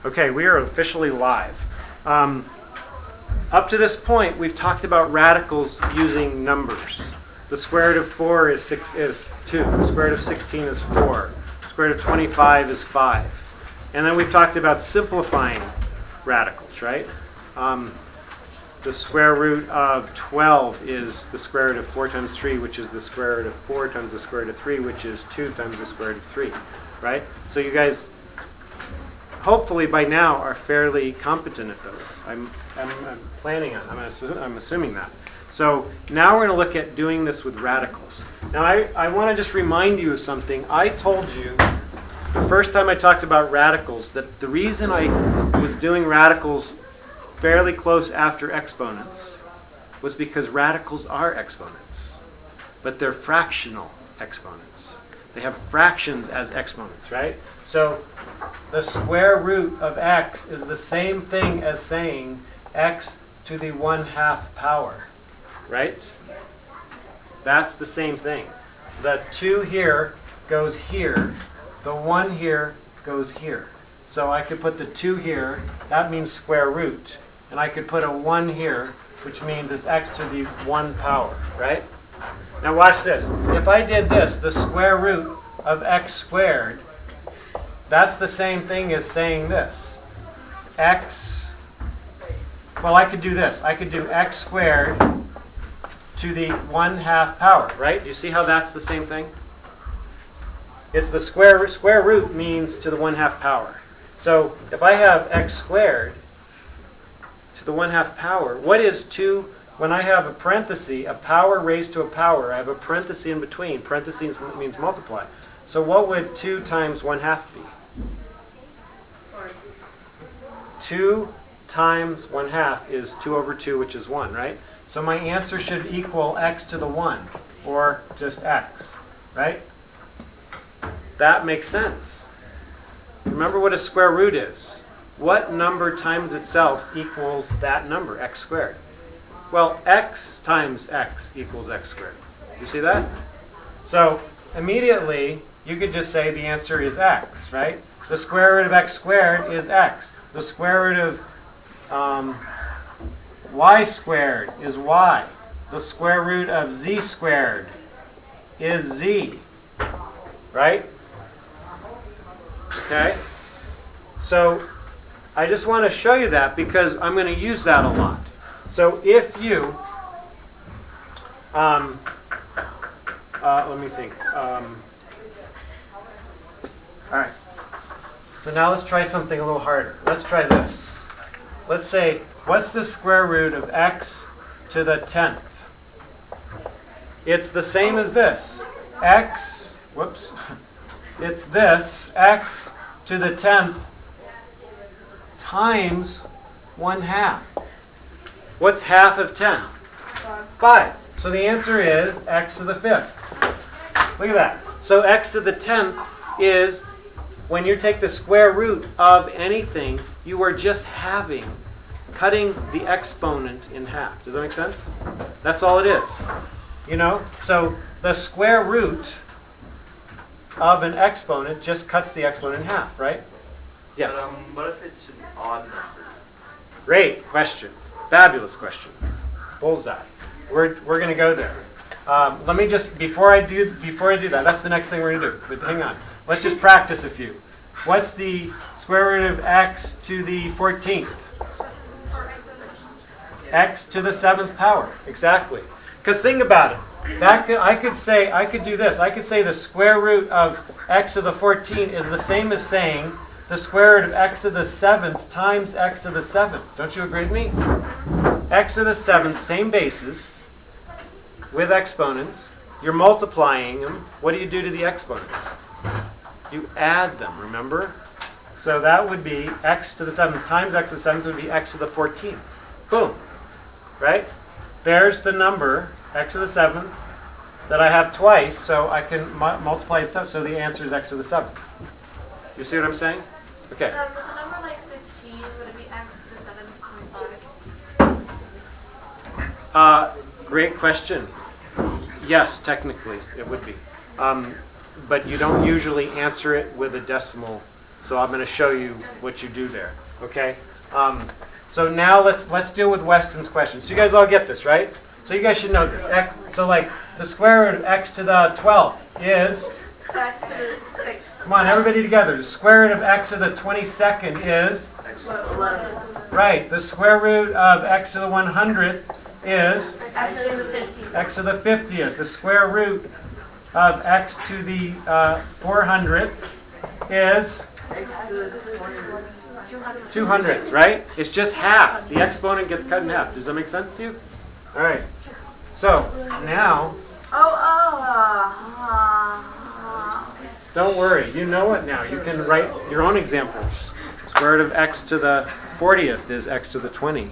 Okay, we are officially live. Up to this point, we've talked about radicals using numbers. The square root of 4 is 2. The square root of 16 is 4. The square root of 25 is 5. And then we've talked about simplifying radicals, right? The square root of 12 is the square root of 4 times 3, which is the square root of 4 times the square root of 3, which is 2 times the square root of 3, right? So you guys, hopefully by now, are fairly competent at those. I'm planning on, I'm assuming that. So now we're going to look at doing this with radicals. Now I want to just remind you of something. I told you the first time I talked about radicals that the reason I was doing radicals fairly close after exponents was because radicals are exponents, but they're fractional exponents. They have fractions as exponents, right? So the square root of x is the same thing as saying x to the 1/2 power, right? That's the same thing. The 2 here goes here. The 1 here goes here. So I could put the 2 here. That means square root. And I could put a 1 here, which means it's x to the 1 power, right? Now watch this. If I did this, the square root of x squared, that's the same thing as saying this. X, well, I could do this. I could do x squared to the 1/2 power, right? You see how that's the same thing? It's the square root means to the 1/2 power. So if I have x squared to the 1/2 power, what is 2? When I have a parenthesis, a power raised to a power, I have a parenthesis in between. Parentheses means multiply. So what would 2 times 1/2 be? 2 times 1/2 is 2 over 2, which is 1, right? So my answer should equal x to the 1, or just x, right? That makes sense. Remember what a square root is. What number times itself equals that number, x squared? Well, x times x equals x squared. You see that? So immediately, you could just say the answer is x, right? The square root of x squared is x. The square root of y squared is y. The square root of z squared is z, right? Okay? So I just want to show you that because I'm going to use that a lot. So if you, let me think. All right. So now let's try something a little harder. Let's try this. Let's say, what's the square root of x to the 10th? It's the same as this. It's this, x to the 10th times 1/2. What's half of 10? 5. So the answer is x to the 5th. Look at that. So x to the 10th is, when you take the square root of anything, you are just cutting the exponent in half. Does that make sense? That's all it is. You know? So the square root of an exponent just cuts the exponent in half, right? Yes? But what if it's an odd number? Great question. Fabulous question. Bullseye. We're going to go there. Let me just, before I do that, that's the next thing we're going to do. But hang on. Let's just practice a few. What's the square root of x to the 14th? X to the 7th power. Exactly. Because think about it. I could do this. I could say the square root of x to the 14 is the same as saying the square root of x to the 7th times x to the 7th. Don't you agree with me? X to the 7th, same basis, with exponents. You're multiplying them. What do you do to the exponents? You add them, remember? So that would be x to the 7th times x to the 7th would be x to the 14th. Boom. Right? There's the number, x to the 7th, that I have twice, so I can multiply it, so the answer is x to the 7th. You see what I'm saying? Okay. With a number like 15, would it be x to the 7.5? Great question. Yes, technically, it would be. But you don't usually answer it with a decimal So I'm going to show you what you do there. Okay. So now let's deal with Weston's question. So you guys all get this, right? So you guys should know this. So like the square root of x to the 12th is, X to the 6. come on, everybody together. The square root of x to the 22nd is, 11. right. The square root of x to the 100th is X to the 50. x to the 50th. The square root of x to the 400th is 200th, right? It's just half. The exponent gets cut in half. Does that make sense to you? All right. So now, don't worry. You know it now. You can write your own examples. Square root of x to the 40th is x to the 20.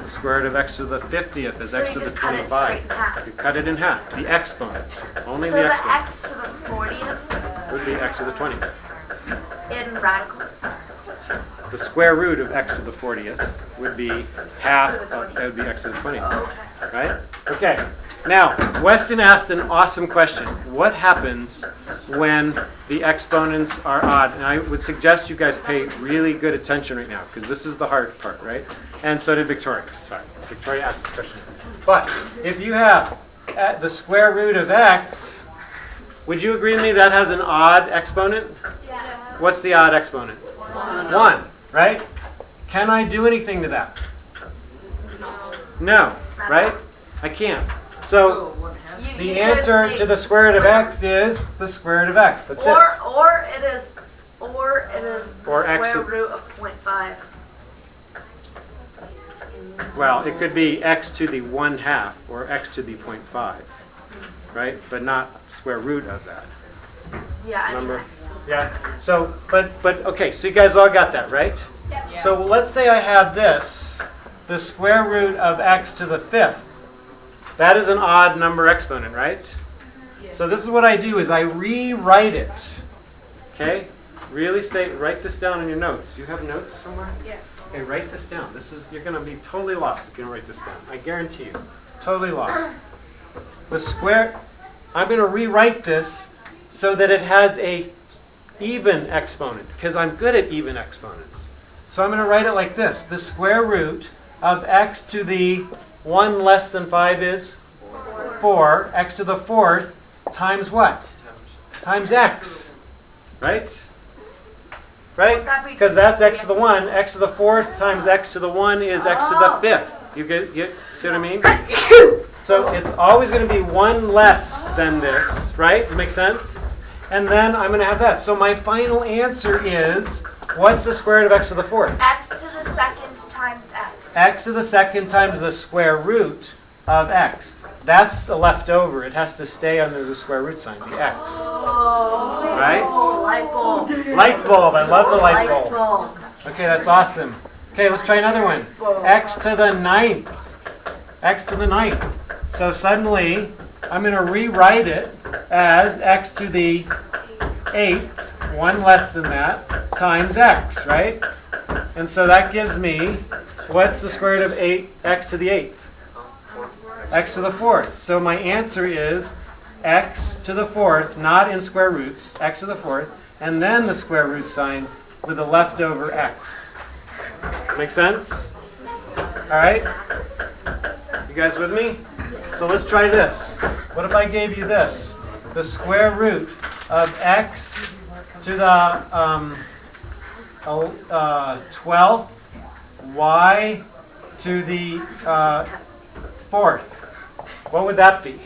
The square root of x to the 50th is So x you to the just cut it straight 25. in half. You cut it in half. The exponent. Only So the the exponent x to the 40th would be x to the 20. in radicals. The square root of x to the 40th would be half of, that would be x to the 20. Okay. Right? Okay. Now, Weston asked an awesome question. What happens when the exponents are odd? And I would suggest you guys pay really good attention right now, because this is the hard part, right? And so did Victoria. Sorry. Victoria asked this question. But if you have the square root of x, would you agree with me that has an odd exponent? Yes. What's the odd exponent? 1, right? Can I do anything to that? No, right? I can't. So the You answer could to the make square root of x is the square root of x. That's it. Or it is the Or x square to- root of 0.5. Well, it could be x to the 1/2 or x to the 0.5, right? But not square root of that. Yeah, I mean Remember? x. Yeah. So, but okay. So you guys all got that, right? Yes. So let's say I have this, the square root of x to the 5th. That is an odd number exponent, right? So this is what I do is I rewrite it. Okay? Write this down in your notes. Do you have notes somewhere? Yes. Okay, write this down. You're going to be totally lost if you don't write this down. I guarantee you. Totally lost. I'm going to rewrite this so that it has a even exponent, because I'm good at even exponents. So I'm going to write it like this. The square root of x to the 1 less than 5 is 4. X to the 4th times what? Times x. Right? Right? Would that be Because just that's the x to the 1. X to the 4th times x to the 1 is x to the 5th. You get see what I mean? So it's always going to be 1 less than this, right? Does it make sense? And then I'm going to have that. So my final answer is, what's the square root of x to the 4th? X to the 2nd times x. X to the 2nd times the square root of x. That's a leftover. It has to stay under the square root sign, the x. Oh, Right? light bulb. Light bulb. I love the light Light bulb. bulb. Okay, that's awesome. Okay, let's try another one. X to the 9th. X to the 9th. So suddenly, I'm going to rewrite it as x to the 8th, 1 less than that, times x, right? And so that gives me, what's the square root of 8x to the 8th? X to the 4th. So my answer is x to the 4th, not in square roots, x to the 4th, and then the square root sign with a leftover x. Make sense? All right? You guys with me? So let's try this. What if I gave you this? The square root of x to the 12th, y to the 4th. What would that be?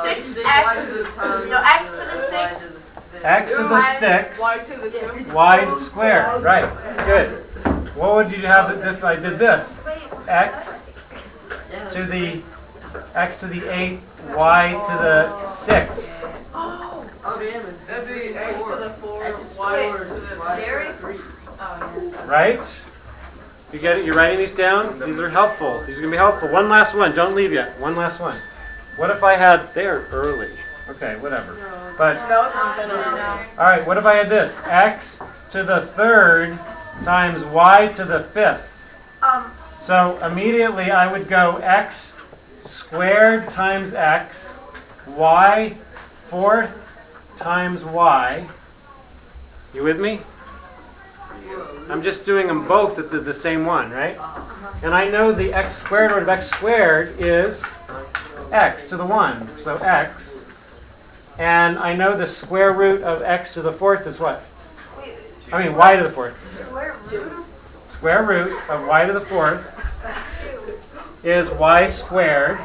6x. No, x to the 6th. X to the 6th, y squared. Right. Good. What would you have if I did this? X to the 8th, y to the 6th. That'd be x to the 4, y to the Right? You get it? You're writing these down? These are helpful. These are going to be helpful. One last one. Don't leave yet. One last one. What if I had... They're early. Okay, whatever. But... All right, what if I had this? X to the 3rd times y to the 5th. So immediately I would go x squared times x, y 4th times y. You with me? I'm just doing them both at the same one, right? And I know the x squared root of x squared is x to the 1. So x. And I know the square root of x to the 4th is what? I mean y to the 4th. Square root Square root of y to the 4th is y squared,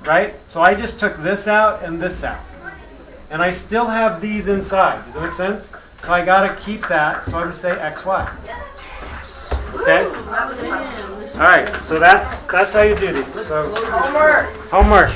right? So I just took this out and this out. And I still have these inside. Does that make sense? So I got to keep that. So I'm going to say xy. Okay? All right. So that's how you do these. So Homework. homework.